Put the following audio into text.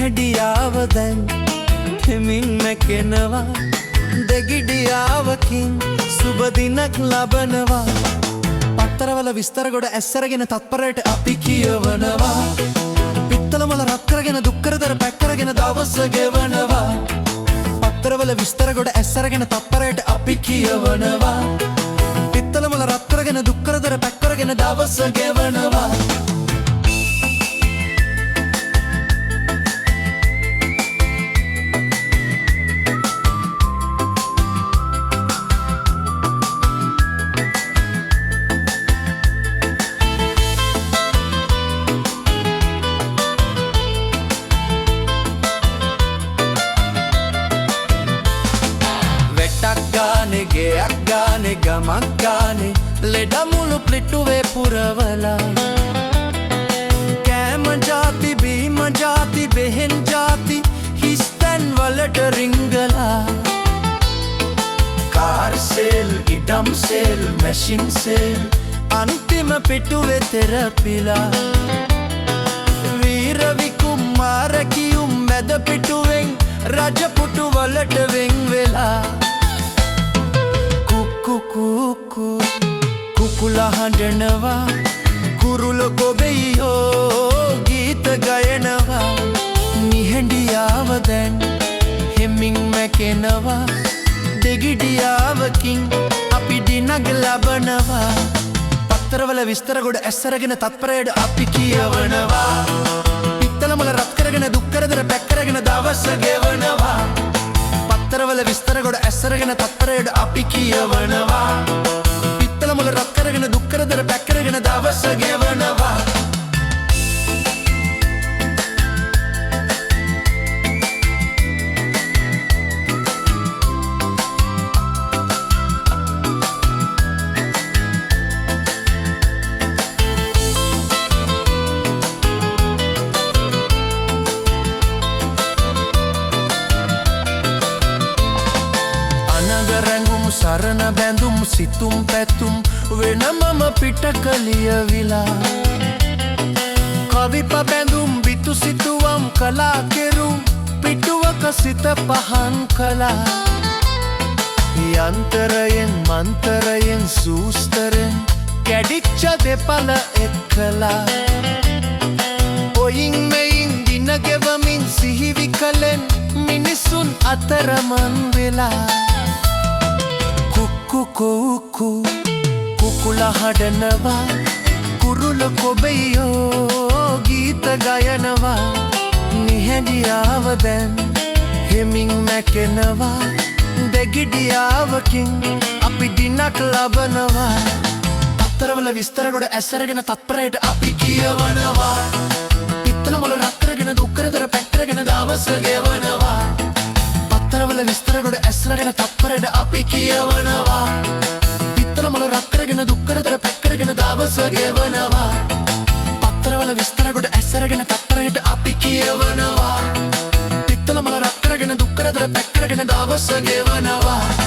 නිහඬියාව දැන් හිමින් මැකෙනවා දෙගිඩියාවකින් සුබ දිනක් ලබනවා පත්තරවල විස්තර ගොඩ ඇස්සරගෙන තත්පරයට අපි කියවනවා පිත්තල මොල රත් කරගෙන දුක් කරදර පැක් කරගෙන දවස ගෙවනවා පත්තරවල විස්තර ගොඩ ඇස්සරගෙන තත්පරයට අපි කියවනවා පිත්තල මොල රත් කරගෙන දුක් කරදර පැක් කරගෙන දවස ගෙවනවා ගෙයක් ගානේ ගමක් ගානේ ලෙඩමුළු ප්ලිටුවේ පුරවලා කෑම ජාති බීම ජාති බෙහෙන් ජාති හිස්තැන් වලට රිංගලා කාර් සේල් ඉඩම් සේල් මැෂින් සේල් අන්තිම පිටුවේ තෙරපිලා වීර විකුම් මාර කියුම් මැද පිටුවෙන් රජපුටු වලට වෙන් වෙලා කුකුලා හඬනවා කුරුළු ගොබෙයියෝ ගීත ගයනවා නිහඬියාව දැන් හිමින් මැකෙනවා දෙගිඩියාවකින් අපි දිනක් ලබනවා පත්තරවල විස්තර ගොඩ ඇස්සරගෙන තත්පරයට අපි කියවනවා පිත්තල මොල රත් කරගෙන දුක් කරදර පැක් කරගෙන දවස ගෙවනවා පත්තරවල විස්තර ගොඩ ඇස්සරගෙන තත්පරයට අපි කියවනවා පිත්තල මොල රත් කරගෙන දුක් කරදර පැක් කරගෙන දවස ගෙවනවා සරණ බැඳුම් සිතුම් පැතුම් වෙනමම පිටක ලියවිලා කවිප බැඳුම් බිතු සිතුවම් කලා කෙරුම් පිටුවක සිත පහන් කලා යන්තරයෙන් මන්තරයෙන් සූස්තරෙන් කැඩිච්ච දෙපල එක්කලා ඔයින් මෙයින් දිනගෙවමින් සිහිවි කලෙන් මිනිසුන් අතරමන් වෙලා කුකුලා හඬනවා කුරුළු ගොබෙයියෝ ගීත ගයනවා නිහඬියාව දැන් හිමින් මැකෙනවා දෙගිඩියාවකින් අපි දිනක් ලබනවා පත්තරවල විස්තර ගොඩ ඇස්සරගෙන තත්පරයට අපි කියවනවා පිත්තල මොල රත් කරගෙන දුක් කරදර පැක් කරගෙන දවස ගෙවනවා පත්තරවල විස්තර ගොඩ ඇස්සරගෙන තත්පරයට අපි කියවනවා පිත්තල මොල රත් කරගෙන දුක් කරදර පැක් කරගෙන දවස ගෙවනවා පත්තරවල විස්තර ගොඩ ඇස්සරගෙන තත්පරයට අපි කියවනවා පිත්තල මොල රත් කරගෙන දුක් කරදර පැක් කරගෙන දවස ගෙවනවා